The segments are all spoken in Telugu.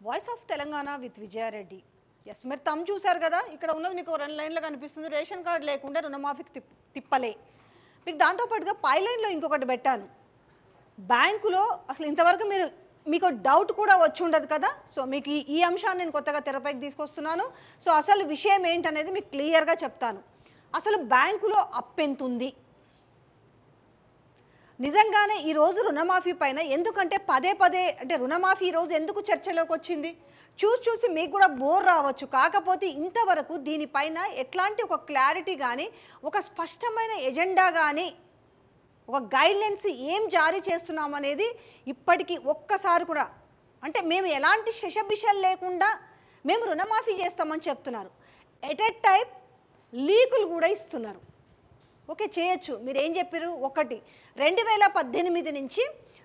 Voice of Telangana with Vijaya Reddy. Yes, మీరు తమ్ చూశారు కదా, ఇక్కడ ఉన్నది మీకు 2 లైన్లు కనిపిస్తుంది. రేషన్ కార్డు లేకుండా రుణమాఫీకి తిప్పలే. మీకు దాంతోపాటుగా పై లైన్లో ఇంకొకటి పెట్టాను. బ్యాంకులో అసలు ఇంతవరకు మీకు డౌట్ కూడా వచ్చి ఉండదు కదా. సో మీకు ఈ అంశాన్ని నేను కొత్తగా తెరపైకి తీసుకొస్తున్నాను. సో అసలు విషయం ఏంటనేది మీకు క్లియర్గా చెప్తాను. అసలు బ్యాంకులో అప్పెంతుంది నిజంగానే ఈరోజు రుణమాఫీ పైన, ఎందుకంటే పదే పదే అంటే రుణమాఫీ ఈరోజు ఎందుకు చర్చలోకి వచ్చింది, చూసి మీకు కూడా బోర్ రావచ్చు. కాకపోతే ఇంతవరకు దీనిపైన ఎట్లాంటి ఒక క్లారిటీ కానీ, ఒక స్పష్టమైన ఎజెండా కానీ, ఒక గైడ్లైన్స్ ఏం జారీ చేస్తున్నాం అనేది ఇప్పటికీ ఒక్కసారి కూడా, అంటే మేము ఎలాంటి శషబిషలు లేకుండా మేము రుణమాఫీ చేస్తామని చెప్తున్నారు. ఎట్ ఎ టైప్ లీకులు కూడా ఇస్తున్నారు. ఓకే, చేయొచ్చు. మీరు ఏం చెప్పారు, 2018 నుంచి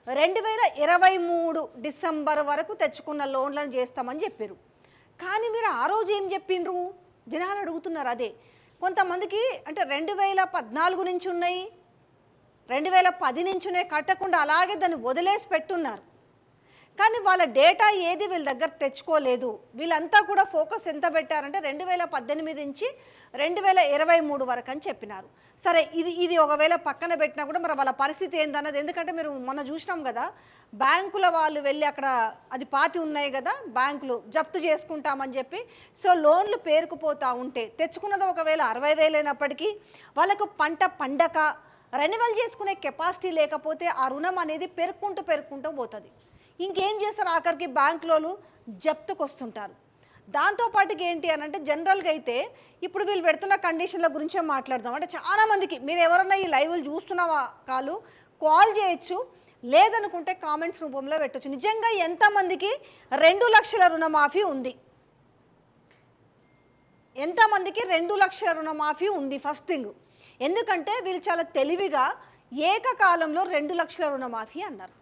2023 డిసెంబర్ వరకు తెచ్చుకున్న లోన్లను చేస్తామని చెప్పారు. కానీ మీరు ఆ రోజు ఏం చెప్పిండ్రు, జనాలు అడుగుతున్నారు అదే. కొంతమందికి అంటే 2014 నుంచి ఉన్నాయి, 2010 నుంచి ఉన్నాయి, కట్టకుండా అలాగే దాన్ని వదిలేసి పెట్టున్నారు. కానీ వాళ్ళ డేటా ఏది వీళ్ళ దగ్గర తెచ్చుకోలేదు. వీళ్ళంతా కూడా ఫోకస్ ఎంత పెట్టారంటే 2018 నుంచి 2023 వరకు అని చెప్పినారు. సరే, ఇది ఒకవేళ పక్కన పెట్టినా కూడా మరి వాళ్ళ పరిస్థితి ఏందన్నది, ఎందుకంటే మీరు మొన్న చూసినాం కదా, బ్యాంకుల వాళ్ళు వెళ్ళి అక్కడ అది పాతి ఉన్నాయి కదా, బ్యాంకులు జప్తు చేసుకుంటామని చెప్పి. సో లోన్లు పేరుకుపోతూ ఉంటే తెచ్చుకున్నది ఒకవేళ 60,000 అయినప్పటికీ వాళ్ళకు పంట పండక రెన్యువల్ చేసుకునే కెపాసిటీ లేకపోతే ఆ రుణం అనేది పెరుక్కుంటూ పోతుంది. ఇంకేం చేస్తారు, ఆఖరికి బ్యాంకులోలు జప్తుకు వస్తుంటారు. దాంతోపాటుకి ఏంటి అని అంటే, జనరల్గా అయితే ఇప్పుడు వీళ్ళు పెడుతున్న కండిషన్ల గురించే మాట్లాడదాం. అంటే చాలామందికి మీరు ఎవరన్నా ఈ లైవ్లు చూస్తున్న వాళ్ళు కాల్ చేయొచ్చు, లేదనుకుంటే కామెంట్స్ రూపంలో పెట్టచ్చు. నిజంగా ఎంతమందికి 2 లక్షల రుణమాఫీ ఉంది, ఎంతమందికి 2 లక్షల రుణమాఫీ ఉంది? ఫస్ట్ థింగ్, ఎందుకంటే వీళ్ళు చాలా తెలివిగా ఏకకాలంలో 2 లక్షల రుణమాఫీ అన్నారు.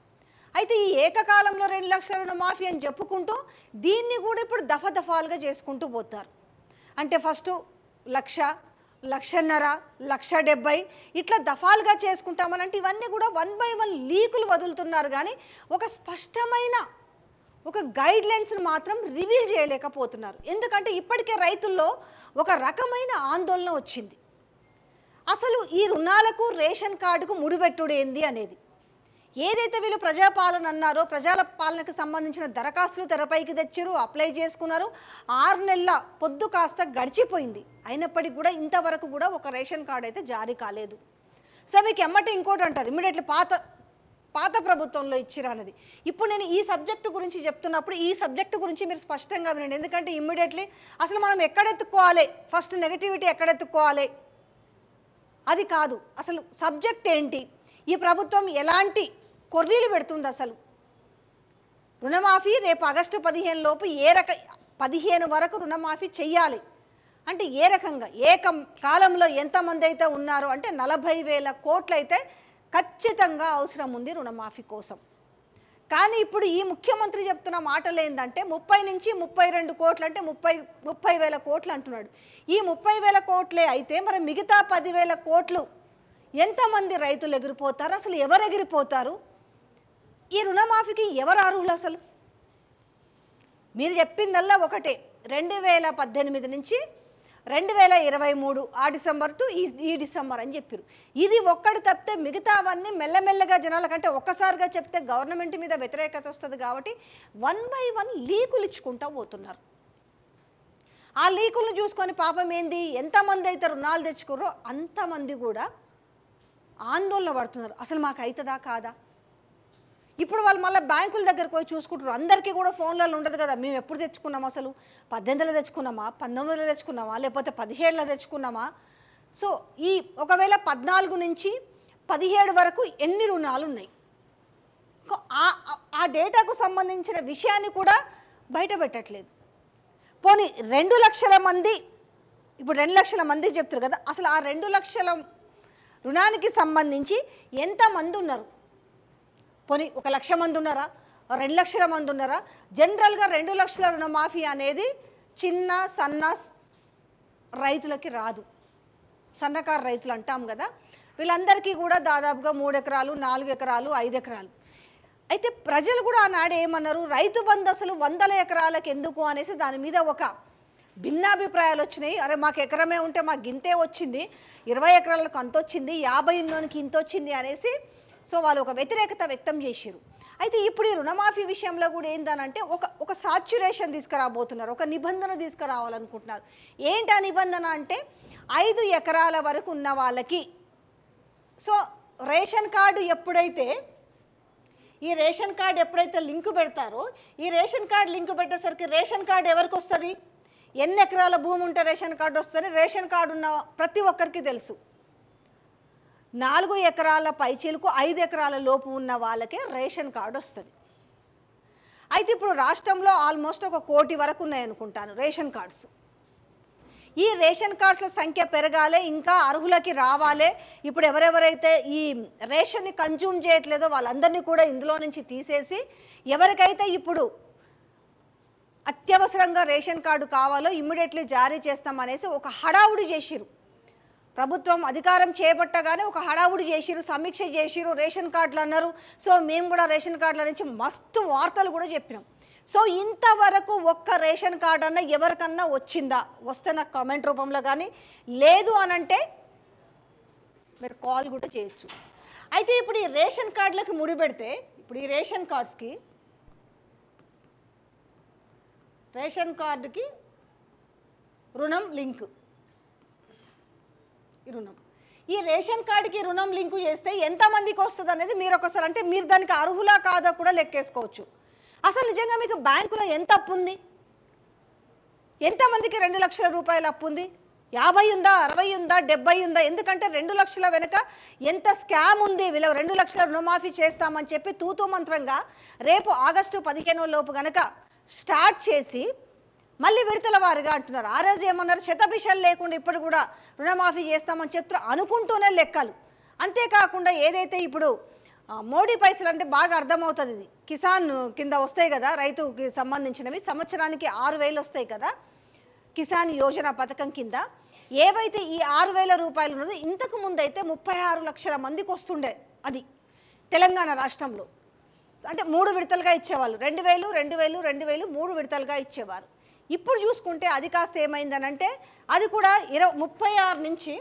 అయితే ఈ ఏకకాలంలో 2 లక్షల రుణమాఫీ అని చెప్పుకుంటూ దీన్ని కూడా ఇప్పుడు దఫాలుగా చేసుకుంటూ పోతారు. అంటే ఫస్ట్ 1,00,000, 1,50,000, 1,70,000 ఇట్లా దఫాలుగా చేసుకుంటామని. అంటే ఇవన్నీ కూడా 1 by 1 లీకులు వదులుతున్నారు, కానీ ఒక స్పష్టమైన ఒక గైడ్లైన్స్ను మాత్రం రివీల్ చేయలేకపోతున్నారు. ఎందుకంటే ఇప్పటికే రైతుల్లో ఒక రకమైన ఆందోళన వచ్చింది. అసలు ఈ రుణాలకు రేషన్ కార్డుకు ముడిపెట్టుడు ఏంది అనేది. ఏదైతే వీళ్ళు ప్రజాపాలన అన్నారో, ప్రజల పాలనకు సంబంధించిన దరఖాస్తులు తెరపైకి తెచ్చారు, అప్లై చేసుకున్నారు. 6 నెలల పొద్దు కాస్త గడిచిపోయింది, అయినప్పటికీ కూడా ఇంతవరకు కూడా ఒక రేషన్ కార్డు అయితే జారీ కాలేదు. సో మీకు ఎమ్మటే ఇంకోటి అంటారు, ఇమ్మీడియట్లీ పాత ప్రభుత్వంలో ఇచ్చిరా అనేది. ఇప్పుడు నేను ఈ సబ్జెక్టు గురించి చెప్తున్నప్పుడు ఈ సబ్జెక్టు గురించి మీరు స్పష్టంగా వినండి. ఎందుకంటే ఇమ్మీడియట్లీ అసలు మనం ఎక్కడెత్తుకోవాలి, ఫస్ట్ నెగటివిటీ ఎక్కడెత్తుకోవాలి అది కాదు, అసలు సబ్జెక్ట్ ఏంటి, ఈ ప్రభుత్వం ఎలాంటి కొర్రీలు పెడుతుంది. అసలు రుణమాఫీ రేపు ఆగస్టు 15 లోపు 15 వరకు రుణమాఫీ చెయ్యాలి అంటే ఏ రకంగా, కాలంలో ఎంతమంది అయితే ఉన్నారు అంటే 40,000 కోట్లు అయితే ఖచ్చితంగా అవసరం ఉంది రుణమాఫీ కోసం. కానీ ఇప్పుడు ఈ ముఖ్యమంత్రి చెప్తున్న మాటలు ఏంటంటే 30 నుంచి 32 కోట్లు, అంటే 30,000 కోట్లు అంటున్నాడు. ఈ 30,000 కోట్లే అయితే మరి మిగతా 10,000 కోట్లు ఎంతమంది రైతులు ఎగిరిపోతారు, అసలు ఎవరు ఎగిరిపోతారు, ఈ రుణమాఫీకి ఎవరు అర్హులు? అసలు మీరు చెప్పిందల్లా ఒకటే, 2018 నుంచి 2023 ఆ డిసెంబర్ టు ఈ డిసెంబర్ అని చెప్పారు. ఇది ఒక్కటి తప్పితే మిగతావన్నీ మెల్లమెల్లగా జనాల కంటే ఒక్కసారిగా చెప్తే గవర్నమెంట్ మీద వ్యతిరేకత వస్తుంది కాబట్టి 1 by 1 లీకులు ఇచ్చుకుంటూ పోతున్నారు. ఆ లీకులను చూసుకొని పాపం ఏంది, ఎంతమంది అయితే రుణాలు తెచ్చుకుర్రో అంతమంది కూడా ఆందోళన పడుతున్నారు. అసలు మాకు అవుతుందా కాదా? ఇప్పుడు వాళ్ళు మళ్ళీ బ్యాంకుల దగ్గరకు పోయి చూసుకుంటారు. అందరికీ కూడా ఫోన్లలో ఉండదు కదా, మేము ఎప్పుడు తెచ్చుకున్నాం, అసలు 18లో తెచ్చుకున్నామా, 19లో తెచ్చుకున్నామా, లేకపోతే 17లో తెచ్చుకున్నామా. సో ఈ ఒకవేళ 14 నుంచి 17 వరకు ఎన్ని రుణాలు ఉన్నాయి, ఆ డేటాకు సంబంధించిన విషయాన్ని కూడా బయట పెట్టట్లేదు. పోనీ 2 లక్షల మంది, ఇప్పుడు 2 లక్షల మంది చెప్తారు కదా, అసలు ఆ 2 లక్షల రుణానికి సంబంధించి ఎంతమంది ఉన్నారు? పోనీ 1,00,000 మంది ఉన్నారా, 2 లక్షల మంది ఉన్నారా? జనరల్గా 2 లక్షల రుణమాఫీ అనేది చిన్న సన్న రైతులకి రాదు, సన్నకారు రైతులు అంటాం కదా, వీళ్ళందరికీ కూడా దాదాపుగా 3 ఎకరాలు, 4 ఎకరాలు, 5 ఎకరాలు. అయితే ప్రజలు కూడా ఆనాడు ఏమన్నారు, రైతు బంధు అసలు 100 ఎకరాలకు ఎందుకు అనేసి దాని మీద ఒక భిన్నాభిప్రాయాలు వచ్చినాయి. అరే మాకు ఎకరమే ఉంటే మాకు గింతే వచ్చింది, 20 ఎకరాలకు అంత వచ్చింది, 50 ఉన్నోనికి ఇంత వచ్చింది అనేసి సో వాళ్ళు ఒక వ్యతిరేకత వ్యక్తం చేశారు. అయితే ఇప్పుడు ఈ రుణమాఫీ విషయంలో కూడా ఏందనంటే ఒక సాచ్యురేషన్ తీసుకురాబోతున్నారు, ఒక నిబంధన తీసుకురావాలనుకుంటున్నారు. ఏంటి ఆ నిబంధన అంటే 5 ఎకరాల వరకు ఉన్న వాళ్ళకి సో రేషన్ కార్డు ఎప్పుడైతే లింక్ పెడతారో ఈ రేషన్ కార్డు లింక్ పెట్టేసరికి రేషన్ కార్డు ఎవరికి వస్తుంది, ఎన్ని ఎకరాల భూమి ఉంటే రేషన్ కార్డు వస్తుంది, రేషన్ కార్డు ఉన్న ప్రతి ఒక్కరికి తెలుసు. 4 ఎకరాల పైచీలకు 5 ఎకరాల లోపు ఉన్న వాళ్ళకే రేషన్ కార్డు వస్తుంది. అయితే ఇప్పుడు రాష్ట్రంలో ఆల్మోస్ట్ 1 కోటి వరకు ఉన్నాయనుకుంటాను రేషన్ కార్డ్స్. ఈ రేషన్ కార్డ్స్ల సంఖ్య పెరగాలి, ఇంకా అర్హులకి రావాలి. ఇప్పుడు ఎవరెవరైతే ఈ రేషన్ని కన్జ్యూమ్ చేయట్లేదో వాళ్ళందరినీ కూడా ఇందులో నుంచి తీసేసి ఎవరికైతే ఇప్పుడు అత్యవసరంగా రేషన్ కార్డు కావాలో ఇమ్మీడియట్లీ జారీ చేస్తామనేసి ఒక హడావుడి చేసిరు. ప్రభుత్వం అధికారం చేపట్టగానే ఒక హడావుడి చేసిరు, సమీక్ష చేసిరు, రేషన్ కార్డులు అన్నారు. సో మేము కూడా రేషన్ కార్డుల నుంచి మస్తు వార్తలు కూడా చెప్పినాం. సో ఇంతవరకు ఒక్క రేషన్ కార్డు అన్న ఎవరికన్నా వచ్చిందా, వస్తే నాకు కామెంట్ రూపంలో కానీ, లేదు అనంటే మీరు కాల్ కూడా చేయొచ్చు. అయితే ఇప్పుడు ఈ రేషన్ కార్డులకి ముడిపెడితే ఇప్పుడు ఈ రేషన్ కార్డుకి రుణం లింక్, ఈ రేషన్ కార్డుకి రుణం లింకు చేస్తే ఎంతమందికి వస్తుంది అనేది మీరు ఒకసారి అంటే మీరు దానికి అర్హులా కాదా కూడా లెక్కేసుకోవచ్చు. అసలు నిజంగా మీకు బ్యాంకులో ఎంత అప్పు ఉంది, ఎంతమందికి 2 లక్షల రూపాయల అప్పు ఉంది, 50 ఉందా, 60 ఉందా, 70 ఉందా? ఎందుకంటే 2 లక్షల వెనుక ఎంత స్కామ్ ఉంది. వీళ్ళ 2 లక్షల రుణమాఫీ చేస్తామని చెప్పి తూతూ మంత్రంగా రేపు ఆగస్టు 15 లోపు కనుక స్టార్ట్ చేసి మళ్ళీ విడతల వారిగా అంటున్నారు. ఆ రోజు ఏమన్నారు, శతభిషాలు లేకుండా ఇప్పుడు కూడా రుణమాఫీ చేస్తామని చెప్తారు అనుకుంటూనే లెక్కలు. అంతేకాకుండా ఏదైతే ఇప్పుడు మోడీ పైసలు అంటే బాగా అర్థమవుతుంది, ఇది కిసాన్ కింద వస్తాయి కదా, రైతుకి సంబంధించినవి సంవత్సరానికి 6,000 వస్తాయి కదా కిసాన్ యోజన పథకం కింద. ఏవైతే ఈ 6,000 రూపాయలు ఉన్నదో ఇంతకు ముందు అయితే 36 లక్షల మందికి వస్తుండే. అది తెలంగాణ రాష్ట్రంలో అంటే 3 విడతలుగా ఇచ్చేవాళ్ళు, 2,000 2,000 2,000 3 విడతలుగా ఇచ్చేవారు. ఇప్పుడు చూసుకుంటే అది కాస్త ఏమైందనంటే అది కూడా 36 నుంచి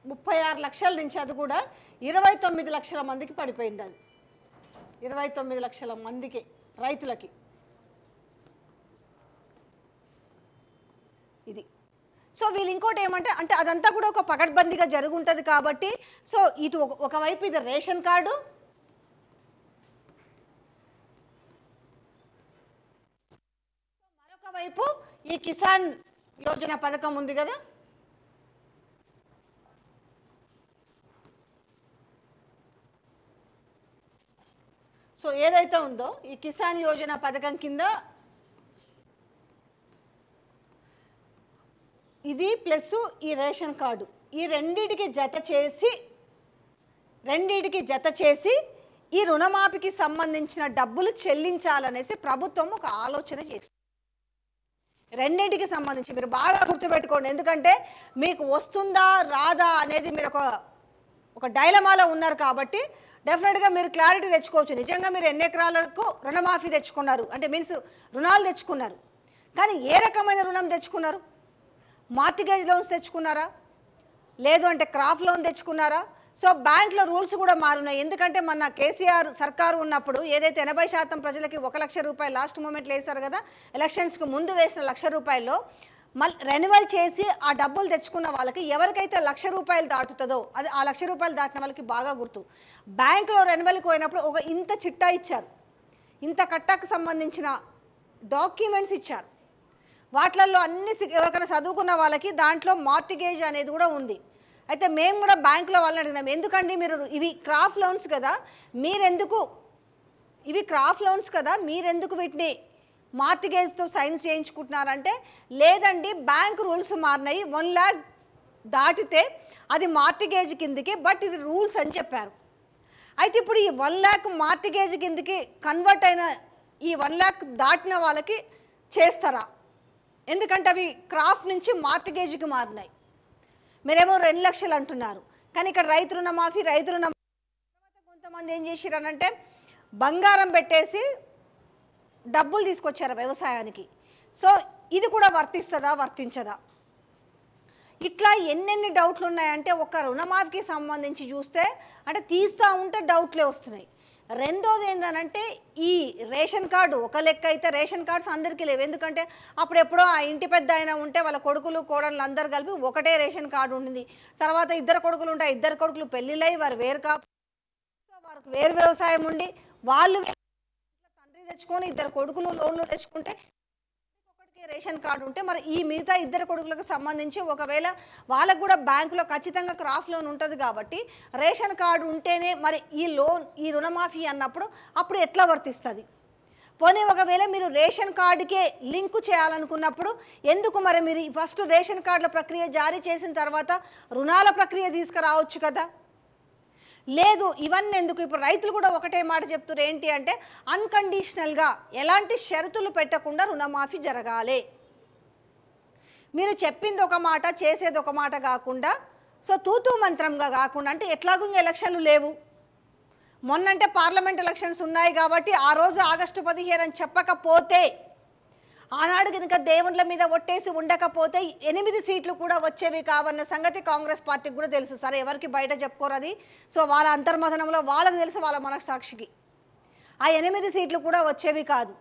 36 లక్షల నుంచి అది కూడా 29 లక్షల మందికి పడిపోయింది. అది 29 లక్షల మందికి రైతులకి. ఇది సో వీళ్ళు ఇంకోటి ఏమంటే అంటే అదంతా కూడా ఒక పకడ్బందీగా జరుగుంటుంది కాబట్టి సో ఇటు ఒకవైపు ఇది రేషన్ కార్డు, మరొక వైపు ఈ కిసాన్ యోజన పథకం ఉంది కదా, సో ఏదైతే ఉందో ఈ కిసాన్ యోజన పథకం కింద ఇది ప్లస్ ఈ రేషన్ కార్డు, ఈ రెండిటికి జత చేసి ఈ రుణమాఫీకి సంబంధించిన డబ్బులు చెల్లించాలనేసి ప్రభుత్వం ఒక ఆలోచన చేస్తుంది. రెండింటికి సంబంధించి మీరు బాగా గుర్తుపెట్టుకోండి, ఎందుకంటే మీకు వస్తుందా రాదా అనేది మీరు ఒక డైలమాలో ఉన్నారు కాబట్టి డెఫినెట్గా మీరు క్లారిటీ తెచ్చుకోవచ్చు. నిజంగా మీరు ఎన్ని ఎకరాలకు రుణమాఫీ తెచ్చుకున్నారు అంటే మీన్స్ రుణాలు తెచ్చుకున్నారు, కానీ ఏ రకమైన రుణం తెచ్చుకున్నారు? మార్టిగేజ్ లోన్స్ తెచ్చుకున్నారా, లేదు అంటే క్రాప్ లోన్ తెచ్చుకున్నారా? సో బ్యాంకుల రూల్స్ కూడా మారున్నాయి. ఎందుకంటే మన కేసీఆర్ సర్కారు ఉన్నప్పుడు ఏదైతే 80% ప్రజలకి 1 లక్ష రూపాయలు లాస్ట్ మూమెంట్లో వేశారు కదా, ఎలక్షన్స్కి ముందు వేసిన 1 లక్ష రూపాయల్లో మళ్ళీ రెన్యువల్ చేసి ఆ డబ్బులు తెచ్చుకున్న వాళ్ళకి ఎవరికైతే 1 లక్ష రూపాయలు దాటుతుందో అది ఆ 1 లక్ష రూపాయలు దాటిన వాళ్ళకి బాగా గుర్తు, బ్యాంకులో రెన్యువల్కి పోయినప్పుడు ఒక ఇంత చిట్టా ఇచ్చారు, ఇంత కట్టకు సంబంధించిన డాక్యుమెంట్స్ ఇచ్చారు. వాటిల్లో అన్ని ఎవరికైనా చదువుకున్న వాళ్ళకి దాంట్లో మార్టిగేజ్ అనేది కూడా ఉంది. అయితే మేము కూడా బ్యాంకులో వాళ్ళని అడిగినాం, ఎందుకండి మీరు ఇవి క్రాప్ లోన్స్ కదా, మీరెందుకు వీటిని మార్టిగేజ్తో సైన్స్ చేయించుకుంటున్నారంటే, లేదండి బ్యాంక్ రూల్స్ మారినాయి, 1 lakh దాటితే అది మార్టిగేజ్ కిందకి, బట్ ఇది రూల్స్ అని చెప్పారు. అయితే ఇప్పుడు ఈ 1 lakh మార్టిగేజ్ కిందకి కన్వర్ట్ అయిన ఈ 1 lakh దాటిన వాళ్ళకి చేస్తారా? ఎందుకంటే అవి క్రాప్ నుంచి మార్టిగేజ్కి మారినాయి. మీరేమో 2 లక్షలు అంటున్నారు, కానీ ఇక్కడ రైతు రుణమాఫీ తర్వాత కొంతమంది ఏం చేసిరనంటే బంగారం పెట్టేసి డబ్బులు తీసుకొచ్చారు వ్యవసాయానికి. సో ఇది కూడా వర్తిస్తుందా వర్తించదా? ఇట్లా ఎన్నెన్ని డౌట్లు ఉన్నాయంటే ఒక రుణమాఫీకి సంబంధించి చూస్తే అంటే తీస్తూ ఉంటే డౌట్లే వస్తున్నాయి. రెండోది ఏంటంటే ఈ రేషన్ కార్డు ఒక లెక్క అయితే రేషన్ కార్డ్స్ అందరికీ లేవు. ఎందుకంటే అప్పుడెప్పుడో ఆ ఇంటి పెద్ద ఆయన ఉంటే వాళ్ళ కొడుకులు కోడళ్ళు అందరు కలిపి ఒకటే రేషన్ కార్డు ఉండింది. తర్వాత ఇద్దరు కొడుకులు ఉంటే ఇద్దరు కొడుకులు పెళ్ళిళ్ళై వారు వేరు వారికి వేరు వ్యవసాయం ఉండి వాళ్ళు తండ్రి తెచ్చుకొని ఇద్దరు కొడుకులు లోన్లు తెచ్చుకుంటే ఒకటికి రేషన్ కార్డు ఉంటే మరి ఈ మిగతా ఇద్దరు కొడుకులకు సంబంధించి ఒకవేళ వాళ్ళకు కూడా బ్యాంకులో ఖచ్చితంగా క్రాప్ లోన్ ఉంటుంది కాబట్టి రేషన్ కార్డు ఉంటేనే మరి ఈ రుణమాఫీ అన్నప్పుడు అప్పుడు ఎట్లా వర్తిస్తుంది? పోనీ ఒకవేళ మీరు రేషన్ కార్డుకే లింకు చేయాలనుకున్నప్పుడు ఎందుకు మరి మీరు ఫస్ట్ రేషన్ కార్డుల ప్రక్రియ జారీ చేసిన తర్వాత రుణాల ప్రక్రియ తీసుకురావచ్చు కదా? లేదు ఇవన్నీ ఎందుకు? ఇప్పుడు రైతులు కూడా ఒకటే మాట చెప్తున్నారు, ఏంటి అంటే అన్కండిషనల్గా ఎలాంటి షరతులు పెట్టకుండా రుణమాఫీ జరగాలి. మీరు చెప్పింది ఒక మాట చేసేది ఒక మాట కాకుండా సో తూతూ మంత్రంగా కాకుండా అంటే ఎట్లాగూ ఎలక్షన్లు లేవు, మొన్నంటే పార్లమెంట్ ఎలక్షన్స్ ఉన్నాయి కాబట్టి ఆ రోజు ఆగస్టు 15 అని చెప్పకపోతే ఆనాడు కనుక దేవుళ్ళ మీద ఒట్టేసి ఉండకపోతే 8 సీట్లు కూడా వచ్చేవి కావన్న సంగతి కాంగ్రెస్ పార్టీకి కూడా తెలుసు. సరే ఎవరికి బయట చెప్పుకోరు అది, సో వాళ్ళ అంతర్మథనంలో వాళ్ళకి తెలుసు, వాళ్ళ మనస్సాక్షికి ఆ 8 సీట్లు కూడా వచ్చేవి కాదు.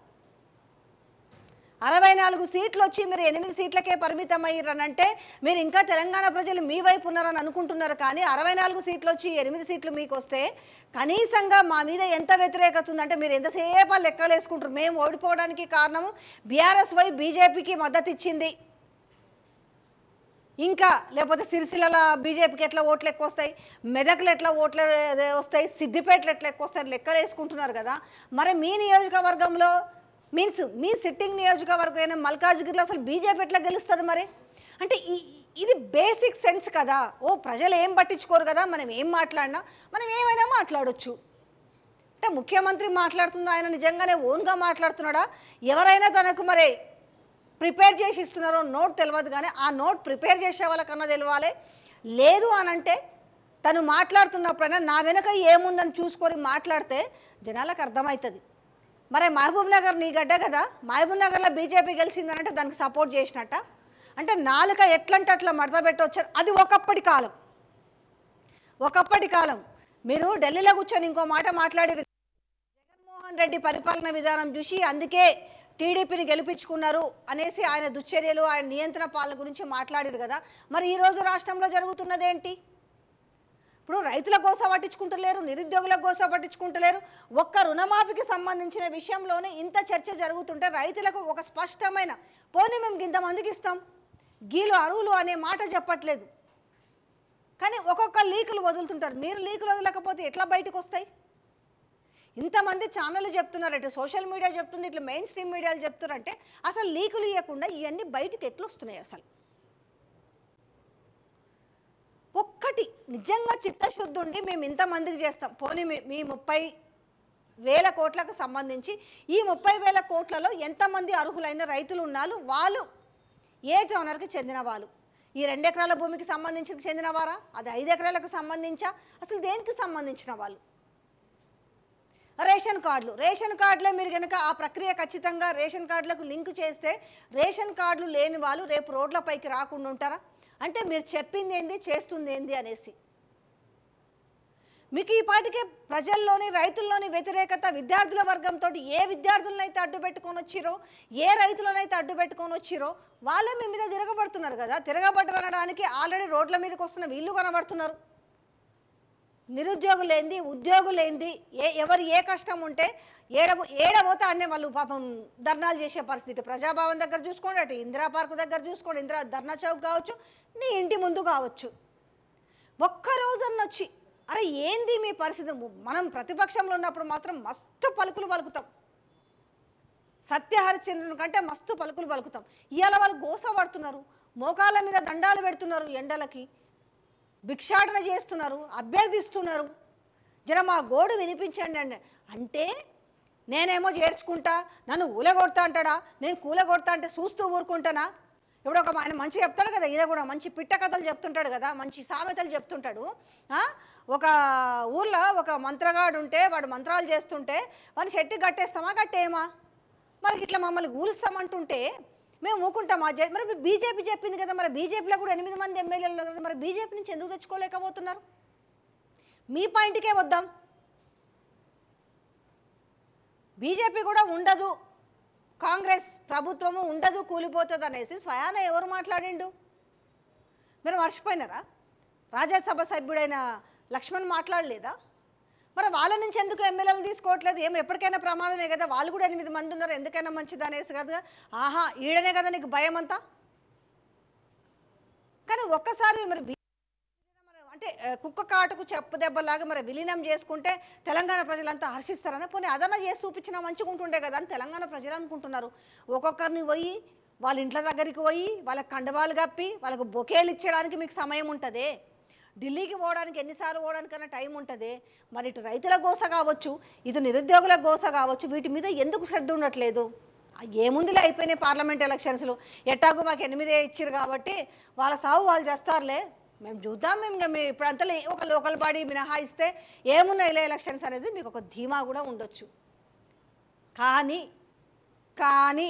64 సీట్లు వచ్చి మీరు 8 సీట్లకే పరిమితం అయ్యారనంటే మీరు ఇంకా తెలంగాణ ప్రజలు మీ వైపు ఉన్నారని అనుకుంటున్నారు. కానీ 64 సీట్లు వచ్చి 8 సీట్లు మీకు వస్తే కనీసంగా మా మీద ఎంత వ్యతిరేకత ఉందంటే మీరు ఎంతసేపు లెక్కలు వేసుకుంటారు. మేము ఓడిపోవడానికి కారణము బీఆర్ఎస్ వై బీజేపీకి మద్దతు ఇచ్చింది, ఇంకా లేకపోతే సిరిసిల్ల బీజేపీకి ఎట్లా ఓట్లు ఎక్కువ వస్తాయి, మెదక్లు ఎట్లా ఓట్లు వస్తాయి, సిద్దిపేటలు ఎట్లా ఎక్కువ వస్తాయి లెక్కలు వేసుకుంటున్నారు కదా. మరి మీ నియోజకవర్గంలో మీన్స్ మీ సిట్టింగ్ నియోజకవర్గం అయినా మల్కాజ్గిరిలో అసలు బీజేపీ ఎట్లా గెలుస్తుంది? మరి అంటే ఇది బేసిక్ సెన్స్ కదా. ఓ ప్రజలు ఏం పట్టించుకోరు కదా, మనం ఏం మాట్లాడినా మనం ఏమైనా మాట్లాడొచ్చు. అంటే ముఖ్యమంత్రి మాట్లాడుతుందో ఆయన నిజంగానే ఓన్గా మాట్లాడుతున్నాడా, ఎవరైనా తనకు మరి ప్రిపేర్ చేసి ఇస్తున్నారో నోట్ తెలియదు. కానీ ఆ నోట్ ప్రిపేర్ చేసే వాళ్ళకన్నా తెలియాలి. లేదు అనంటే తను మాట్లాడుతున్నప్పుడైనా నా వెనక ఏముందని చూసుకొని మాట్లాడితే జనాలకు అర్థమవుతుంది. మరి మహబూబ్ నగర్ నీ గడ్డ కదా, మహబూబ్ నగర్లో బీజేపీ గెలిచిందనంటే దానికి సపోర్ట్ చేసినట్ట అంటే నాలుక ఎట్లంటే అట్లా మడత పెట్టవచ్చు. అది ఒకప్పటి కాలం. మీరు ఢిల్లీలో కూర్చొని ఇంకో మాట మాట్లాడి జగన్మోహన్ రెడ్డి పరిపాలన విధానం చూసి అందుకే టీడీపీని గెలిపించుకున్నారు అనేసి ఆయన దుశ్చర్యలు ఆయన నియంత్రణ పాలన గురించి మాట్లాడారు కదా. మరి ఈరోజు రాష్ట్రంలో జరుగుతున్నది ఏంటి? ఇప్పుడు రైతుల కోసం పట్టించుకుంటలేరు, నిరుద్యోగుల కోసం పట్టించుకుంటలేరు. ఒక్క రుణమాఫీకి సంబంధించిన విషయంలోనే ఇంత చర్చ జరుగుతుంటే రైతులకు ఒక స్పష్టమైన పోనీ మేము ఇంతమందికి ఇస్తాం గీలు అరువులు అనే మాట చెప్పట్లేదు. కానీ ఒక్కొక్క లీకులు వదులుతుంటారు. మీరు లీకులు వదలకపోతే ఎట్లా బయటకు వస్తాయి? ఇంతమంది ఛానళ్ళు చెప్తున్నారు, ఇటు సోషల్ మీడియా చెప్తుంది, ఇట్లా మెయిన్ స్ట్రీమ్ మీడియాలు చెప్తున్నారంటే అసలు లీకులు ఇవ్వకుండా ఇవన్నీ బయటకు ఎట్లా వస్తున్నాయి? అసలు ఒక్కటి నిజంగా చిత్తశుద్ధి ఉండి మేము ఇంతమందికి చేస్తాం, పోనీ మీ 30,000 కోట్లకు సంబంధించి ఈ 30,000 కోట్లలో ఎంతమంది అర్హులైన రైతులు ఉన్నారు, వాళ్ళు ఏ జోనర్కి చెందిన వాళ్ళు, ఈ 2 ఎకరాల భూమికి సంబంధించి చెందినవారా, అది 5 ఎకరాలకు సంబంధించా, అసలు దేనికి సంబంధించిన వాళ్ళు? రేషన్ కార్డులో మీరు కనుక ఆ ప్రక్రియ ఖచ్చితంగా రేషన్ కార్డులకు లింక్ చేస్తే రేషన్ కార్డులు లేని వాళ్ళు రేపు రోడ్లపైకి రాకుండా ఉంటారా? అంటే మీరు చెప్పింది ఏంది చేస్తుంది ఏంది అనేసి. మీకు ఈ పాటికే ప్రజల్లోని రైతుల్లోని వ్యతిరేకత విద్యార్థుల వర్గంతో ఏ విద్యార్థులనైతే అడ్డు పెట్టుకొని వచ్చిరో ఏ రైతులనైతే అడ్డు పెట్టుకొని వచ్చిరో వాళ్ళే మీ మీద తిరగబడుతున్నారు కదా. తిరగబడడానికి ఆల్రెడీ రోడ్ల మీదకి వస్తున్న వీళ్ళు కనబడుతున్నారు. నిరుద్యోగులేంది ఉద్యోగులేంది ఎవరు ఏ కష్టం ఉంటే ఏడబోతే అన్నే వాళ్ళు పాపం ధర్నాలు చేసే పరిస్థితి. ప్రజాభవన్ దగ్గర చూసుకోండి, అటు ఇందిరా పార్క్ దగ్గర చూసుకోండి, ధర్నా చౌక్ కావచ్చు, నీ ఇంటి ముందు కావచ్చు. ఒక్కరోజన్న వచ్చి అరే ఏంది మీ పరిస్థితి? మనం ప్రతిపక్షంలో ఉన్నప్పుడు మాత్రం మస్తు పలుకులు పలుకుతాం, సత్యహరిశ్చంద్రుని కంటే మస్తు పలుకులు పలుకుతాం. ఇవాళ వాళ్ళు గోస పడుతున్నారు, మోకాళ్ళ మీద దండాలు పెడుతున్నారు, ఎండలకి భిక్షాటన చేస్తున్నారు, అభ్యర్థిస్తున్నారు. జర మా గోడు వినిపించండి అండి అంటే నేనేమో చేర్చుకుంటా, నన్ను ఊలగొడతా అంటాడా, నేను కూలగొడతా అంటే చూస్తూ ఊరుకుంటానా? ఇప్పుడు ఒక ఆయన మంచి చెప్తాడు కదా, ఈయన కూడా మంచి పిట్ట కథలు చెప్తుంటాడు కదా, మంచి సామెతలు చెప్తుంటాడు. ఒక ఊర్లో ఒక మంత్రగాడు ఉంటే వాడు మంత్రాలు చేస్తుంటే వాడిని చెట్టు కట్టేస్తామా కట్టేయమా? మరి ఇట్లా మమ్మల్ని కూలుస్తామంటుంటే మేము ఊకుంటామా? మరి బీజేపీ చెప్పింది కదా, మరి బీజేపీలో కూడా 8 మంది ఎమ్మెల్యేలు ఉన్నారు కదా, మరి బీజేపీ నుంచి ఎందుకు తెచ్చుకోలేకపోతున్నారు? మీ పాయింట్కే వద్దాం. బీజేపీ కూడా ఉండదు, కాంగ్రెస్ ప్రభుత్వము ఉండదు, కూలిపోతుంది అనేసి స్వయాన ఎవరు మాట్లాడిండు? మీరు మర్చిపోయినారా? రాజ్యసభ సభ్యుడైన లక్ష్మణ్ మాట్లాడలేదా? మరి వాళ్ళ నుంచి ఎందుకు ఎమ్మెల్యేలు తీసుకోవట్లేదు? ఎప్పటికైనా ప్రమాదమే కదా, వాళ్ళు కూడా 8 మంది ఉన్నారు, ఎందుకైనా మంచిది అనేసి కదా. ఆహా, ఈడనే కదా నీకు భయం అంతా. కానీ ఒక్కసారి మరి అంటే కుక్క కాటుకు చెప్పు దెబ్బలాగా మరి విలీనం చేసుకుంటే తెలంగాణ ప్రజలంతా హర్షిస్తారని, పోనీ అదన చేసి చూపించినా మంచిగా ఉంటుండే కదా అని తెలంగాణ ప్రజలు అనుకుంటున్నారు. ఒక్కొక్కరిని పోయి వాళ్ళ ఇంట్ల దగ్గరికి పోయి వాళ్ళకి కండవాలు కప్పి వాళ్ళకు బొకేలు ఇచ్చడానికి మీకు సమయం ఉంటుంది? ఢిల్లీకి పోవడానికి ఎన్నిసార్లు పోవడానికైనా టైం ఉంటుంది? మరి ఇటు రైతుల గోస కావచ్చు, ఇటు నిరుద్యోగుల గోస కావచ్చు, వీటి మీద ఎందుకు శ్రద్ధ ఉండట్లేదు? ఏముందిలే, అయిపోయినాయి పార్లమెంట్ ఎలక్షన్స్లు, ఎట్టాగో మాకు 8 ఇచ్చారు కాబట్టి వాళ్ళ సాగు వాళ్ళు చేస్తారులే, మేము చూద్దాం, మేము ఇప్పుడంతా ఒక లోకల్ బాడీ మినహాయిస్తే ఏమున్నాయిలే ఎలక్షన్స్ అనేది మీకు ఒక ధీమా కూడా ఉండొచ్చు. కానీ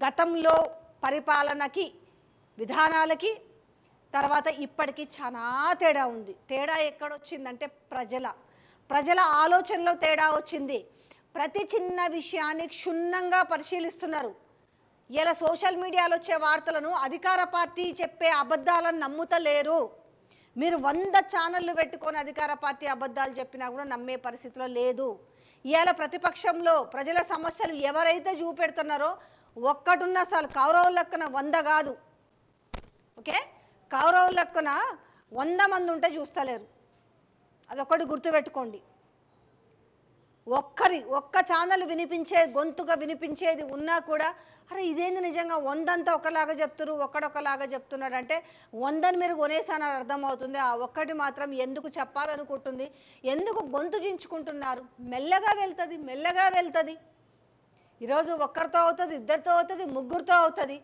గతంలో పరిపాలనకి విధానాలకి తర్వాత ఇప్పటికీ చాలా తేడా ఉంది. తేడా ఎక్కడొచ్చిందంటే ప్రజల ఆలోచనలో తేడా వచ్చింది. ప్రతి చిన్న విషయాన్ని క్షుణ్ణంగా పరిశీలిస్తున్నారు. ఇలా సోషల్ మీడియాలో వచ్చే వార్తలను అధికార పార్టీ చెప్పే అబద్ధాలను నమ్ముతలేరు. మీరు 100 ఛానళ్ళు పెట్టుకొని అధికార పార్టీ అబద్ధాలు చెప్పినా కూడా నమ్మే పరిస్థితిలో లేదు. ఇవాళ ప్రతిపక్షంలో ప్రజల సమస్యలు ఎవరైతే చూపెడుతున్నారో ఒక్కటున్న అసలు కౌరవుల లెక్కన 100 కాదు, ఓకే, కౌరవుల లెక్కన 100 మంది ఉంటే చూస్తలేరు. అదొక్కటి గుర్తుపెట్టుకోండి. ఒక్క ఛానల్ గొంతుగా వినిపించేది ఉన్నా కూడా అరే ఇదేంది నిజంగా 100 ఒకలాగా చెప్తున్నారు, ఒక్కడొకలాగా చెప్తున్నాడు అంటే 100ని మీరు కొనేసానని అర్థమవుతుంది. ఆ ఒక్కటి మాత్రం ఎందుకు చెప్పాలనుకుంటుంది, ఎందుకు గొంతు చించుకుంటున్నారు? మెల్లగా వెళ్తుంది. ఈరోజు ఒక్కరితో అవుతుంది, 2తో అవుతుంది, 3తో అవుతుంది.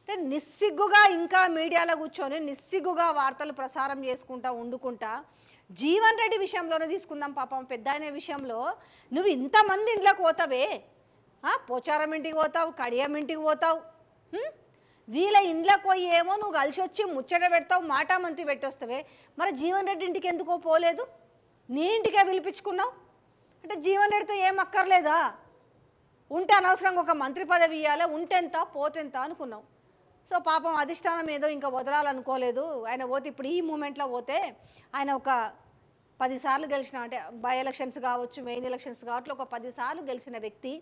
అంటే నిస్సిగ్గుగా ఇంకా మీడియాలో కూర్చొని నిస్సిగ్గుగా వార్తలు ప్రసారం చేసుకుంటా వండుకుంటా. జీవన్ రెడ్డి విషయంలోనే తీసుకుందాం, పాపం పెద్ద ఆయన విషయంలో నువ్వు ఇంతమంది ఇంట్లోకి పోతావే, పోచారం ఇంటికి పోతావు, కడియం ఇంటికి పోతావు, వీళ్ళ ఇంట్లోకి పోయి ఏమో నువ్వు కలిసి వచ్చి ముచ్చట పెడతావు, మాటామంతి పెట్టొస్తావే. మరి జీవన్ రెడ్డి ఇంటికి ఎందుకో పోలేదు, నీ ఇంటికే పిలిపించుకున్నావు అంటే జీవన్ రెడ్డితో ఏం అక్కర్లేదా? ఉంటే అనవసరంగా ఒక మంత్రి పదవి ఇవ్వాలి, ఉంటెంత పోతెంత అనుకున్నావు. సో పాపం అధిష్టానం ఏదో ఇంకా వదలాలనుకోలేదు. ఆయన పోతే ఇప్పుడు ఈ మూమెంట్లో పోతే ఆయన ఒక 10 సార్లు గెలిచిన, అంటే బై ఎలక్షన్స్ కావచ్చు, మెయిన్ ఎలక్షన్స్ కావచ్చు, ఒక 10 సార్లు గెలిచిన వ్యక్తి,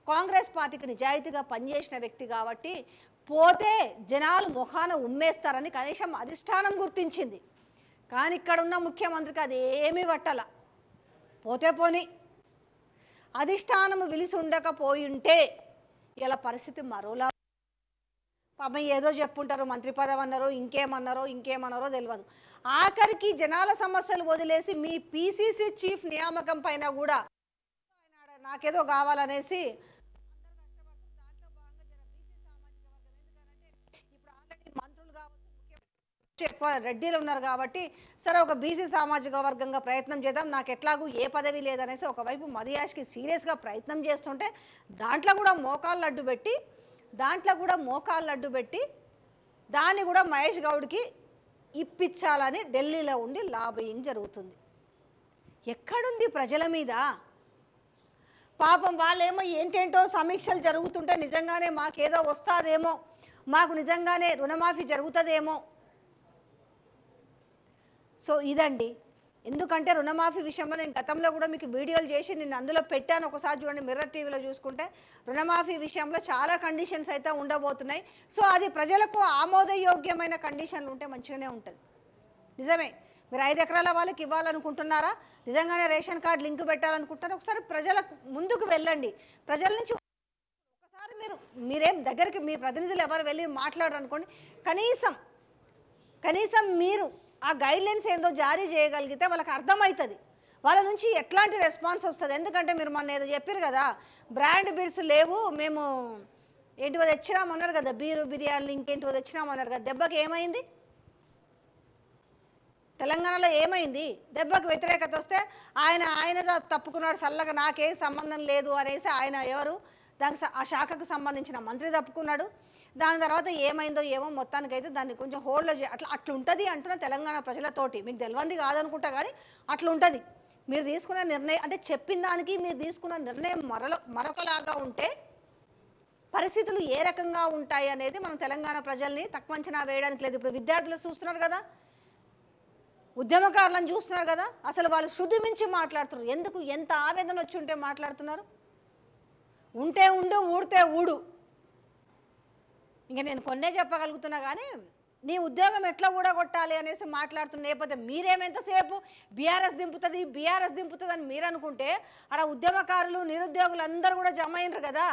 కాంగ్రెస్ పార్టీకి నిజాయితీగా పనిచేసిన వ్యక్తి కాబట్టి పోతే జనాలు ముఖాన ఉమ్మేస్తారని కనీసం అధిష్టానం గుర్తించింది. కానీ ఇక్కడున్న ముఖ్యమంత్రికి అది ఏమీ పట్టాల. పోతే పోని, అధిష్టానము విలిసి ఉండకపోయి ఉంటే ఇలా పరిస్థితి మరోలా. పాపం ఏదో చెప్పుంటారు, మంత్రి పదవి అన్నారో ఇంకేమన్నారో తెలియదు. ఆఖరికి జనాల సమస్యలు వదిలేసి మీ పిసిసి చీఫ్ నియామకం పైన కూడా నాకేదో కావాలనేసి ఇప్పుడు ఆల్రెడీ మంత్రులు కావచ్చు, ఎక్కువ రెడ్డిలు ఉన్నారు కాబట్టి సరే ఒక బీసీ సామాజిక వర్గంగా ప్రయత్నం చేద్దాం, నాకు ఎట్లాగూ ఏ పదవి లేదనేసి ఒకవైపు మదియాష్కి సీరియస్గా ప్రయత్నం చేస్తుంటే దాంట్లో కూడా మోకాళ్ళు అడ్డు పెట్టి దాన్ని కూడా మహేష్ గౌడ్కి ఇప్పించాలని ఢిల్లీలో ఉండి లాబింగ్ జరుగుతుంది. ఎక్కడుంది ప్రజల మీద? పాపం వాళ్ళేమో ఏంటేంటో సమీక్షలు జరుగుతుంటే నిజంగానే మాకేదో వస్తుందేమో, మాకు నిజంగానే రుణమాఫీ జరుగుతుందేమో. సో ఇదండి, ఎందుకంటే రుణమాఫీ విషయంలో నేను గతంలో కూడా మీకు వీడియోలు చేసి నేను అందులో పెట్టాను, ఒకసారి చూడండి, మిర్రర్ టీవీలో చూసుకుంటే రుణమాఫీ విషయంలో చాలా కండిషన్స్ అయితే ఉండబోతున్నాయి. సో అది ప్రజలకు ఆమోదయోగ్యమైన కండిషన్లు ఉంటే మంచిగానే ఉంటుంది. నిజమే, మీరు 5 ఎకరాల వాళ్ళకి ఇవ్వాలనుకుంటున్నారా, నిజంగానే రేషన్ కార్డు లింక్ పెట్టాలనుకుంటున్నారా, ఒకసారి ప్రజలకు ముందుకు వెళ్ళండి. ప్రజల నుంచి ఒకసారి మీరేం దగ్గరికి మీ ప్రతినిధులు ఎవరు వెళ్ళి మాట్లాడరు అనుకోండి, కనీసం మీరు ఆ గైడ్లైన్స్ ఏందో జారీ చేయగలిగితే వాళ్ళకి అర్థమవుతుంది, వాళ్ళ నుంచి ఎట్లాంటి రెస్పాన్స్ వస్తుంది. ఎందుకంటే మీరు మొన్న ఏదో చెప్పారు కదా, బ్రాండ్ బిల్స్ లేవు, మేము ఏంటివో తెచ్చినామన్నారు కదా, బీరు బిర్యానీలు ఇంకేంటివో తెచ్చినామన్నారు కదా, దెబ్బకి ఏమైంది? తెలంగాణలో ఏమైంది? దెబ్బకు వ్యతిరేకత వస్తే ఆయన తప్పుకున్నాడు, చల్లగా నాకేం సంబంధం లేదు అనేసి ఆయన ఎవరు దానికి ఆ శాఖకు సంబంధించిన మంత్రి తప్పుకున్నాడు. దాని తర్వాత ఏమైందో ఏమో, మొత్తానికైతే దాన్ని కొంచెం హోల్డ్లో అట్లా ఉంటుంది అంటున్న తెలంగాణ ప్రజలతోటి. మీకు తెలియంది కాదనుకుంటా, కానీ అట్లా ఉంటుంది. మీరు తీసుకున్న నిర్ణయం అంటే చెప్పిన దానికి మీరు తీసుకున్న నిర్ణయం మరొకలాగా ఉంటే పరిస్థితులు ఏ రకంగా ఉంటాయి అనేది మనం తెలంగాణ ప్రజల్ని తక్కువ అంచనా వేయడానికి లేదు. ఇప్పుడు విద్యార్థులు చూస్తున్నారు కదా, ఉద్యమకారులను చూస్తున్నారు కదా, అసలు వాళ్ళు శృతి మించి మాట్లాడుతున్నారు. ఎందుకు? ఎంత ఆవేదన వచ్చి ఉంటే మాట్లాడుతున్నారు. ఉంటే ఉండు, ఊడితే ఊడు. ఇంకా నేను కొన్నే చెప్పగలుగుతున్నా, కానీ నీ ఉద్యోగం ఎట్లా ఊడగొట్టాలి అనేసి మాట్లాడుతున్న నేపథ్యం మీరేమెంతసేపు బీఆర్ఎస్ దింపుతుంది అని మీరు అనుకుంటే, అక్కడ ఉద్యమకారులు నిరుద్యోగులు అందరూ కూడా జమ అయినరు కదా.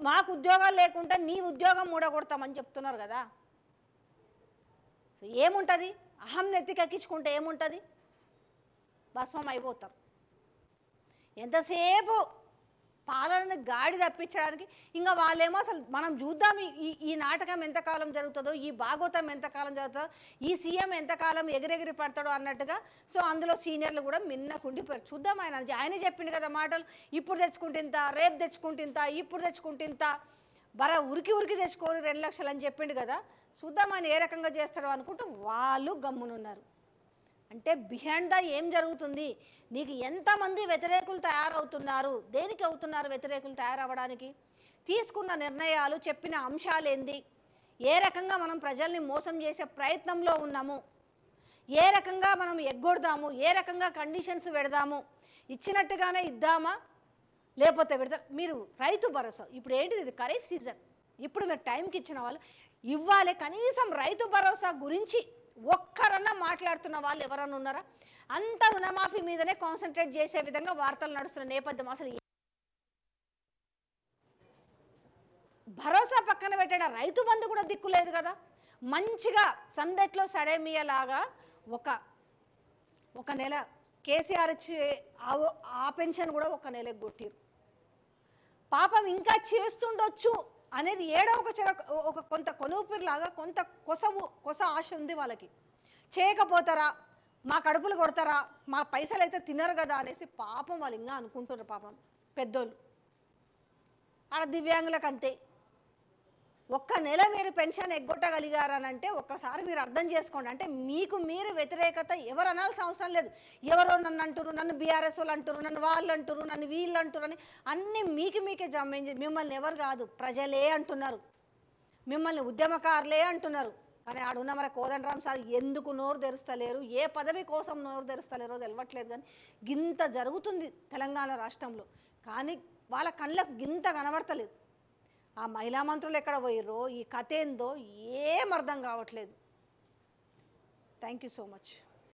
మాకు ఉద్యోగాలు లేకుంటే నీ ఉద్యోగం ఊడగొడతామని చెప్తున్నారు కదా. సో ఏముంటుంది? అహం నెత్తికెక్కించుకుంటే ఏముంటుంది? భస్మం అయిపోతాం. ఎంతసేపు పాలనని గాడి తప్పించడానికి ఇంకా వాళ్ళేమో అసలు మనం చూద్దాం ఈ నాటకం ఎంతకాలం జరుగుతుందో, ఈ భాగవతం ఎంతకాలం జరుగుతుందో, ఈ సీఎం ఎంతకాలం ఎగిరెగిరి పడతాడో అన్నట్టుగా. సో అందులో సీనియర్లు కూడా మిన్నకుండిపోయారు. చూద్దాం, ఆయన చెప్పిండు కదా మాటలు, ఇప్పుడు తెచ్చుకుంటుంత, రేపు తెచ్చుకుంటుంత, ఇప్పుడు తెచ్చుకుంటుంత, ఉరికి తెచ్చుకోరు 2 లక్షలు అని చెప్పిండు కదా. చూద్దాం ఆయన ఏ రకంగా చేస్తాడో అనుకుంటూ వాళ్ళు గమ్మునున్నారు. అంటే బిహైండ్ ద ఏం జరుగుతుంది? నీకు ఎంతమంది వ్యతిరేకులు తయారవుతున్నారు? దేనికి అవుతున్నారు వ్యతిరేకులు తయారవ్వడానికి? తీసుకున్న నిర్ణయాలు, చెప్పిన అంశాలు ఏంది? ఏ రకంగా మనం ప్రజల్ని మోసం చేసే ప్రయత్నంలో ఉన్నాము? ఏ రకంగా మనం ఎగ్గొడదాము? ఏ రకంగా కండిషన్స్ పెడదాము? ఇచ్చినట్టుగానే ఇద్దామా లేకపోతే పెడతా? మీరు రైతు భరోసా ఇప్పుడు ఏంటిది? ఇది ఖరీఫ్ సీజన్. ఇప్పుడు మీరు టైంకి ఇచ్చిన వాళ్ళు ఇవ్వాలి. కనీసం రైతు భరోసా గురించి ఒక్కరన్నా మాట్లాడుతున్న వాళ్ళు ఎవరన్నా ఉన్నారా? అంత రుణమాఫీ మీదనే కాన్సన్ట్రేట్ చేసే విధంగా వార్తలు నడుస్తున్న నేపథ్యం. అసలు భరోసా పక్కన పెట్టాడ, రైతు బంధు కూడా దిక్కు లేదు కదా. మంచిగా సందట్లో సడేమియలాగా ఒక నెల కేసీఆర్ ఇచ్చి ఆ పెన్షన్ కూడా ఒక నెల ఎగ్గొట్టిరు. పాపం ఇంకా చేస్తుండొచ్చు అనేది ఏడో ఒక కొంత కొనుపిరిలాగా కొంత కొస ఆశ ఉంది వాళ్ళకి. చేయకపోతారా, మా కడుపులు కొడతారా, మా పైసలు అయితే తినరు కదా అనేసి పాపం వాళ్ళు ఇంకా అనుకుంటున్నారు. పాపం పెద్దోళ్ళు ఆడ దివ్యాంగులకు అంతే. ఒక్క నెల మీరు పెన్షన్ ఎగ్గొట్టగలిగారనంటే ఒక్కసారి మీరు అర్థం చేసుకోండి. అంటే మీకు మీరు వ్యతిరేకత ఎవరు అనాల్సిన అవసరం లేదు. ఎవరో నన్ను అంటారు, నన్ను బీఆర్ఎస్ వాళ్ళు అంటారు, నన్ను వాళ్ళు అంటారు, నన్ను వీళ్ళు అంటారు అని అన్నీ మీకే జమ్మించి మిమ్మల్ని ఎవరు కాదు, ప్రజలే అంటున్నారు, మిమ్మల్ని ఉద్యమకారులే అంటున్నారు. కానీ ఆడున్న మన కోదండరాం సార్ ఎందుకు నోరు తెరుస్తలేరు, ఏ పదవి కోసం నోరు తెరుస్తలేరో తెలియట్లేదు. కానీ గింత జరుగుతుంది తెలంగాణ రాష్ట్రంలో, కానీ వాళ్ళ కళ్ళకు గింత కనబడతలేదు. ఆ మహిళా మంత్రులు ఎక్కడ పోయిర్రో, ఈ కథ ఏందో ఏం అర్థం కావట్లేదు. Thank you so much.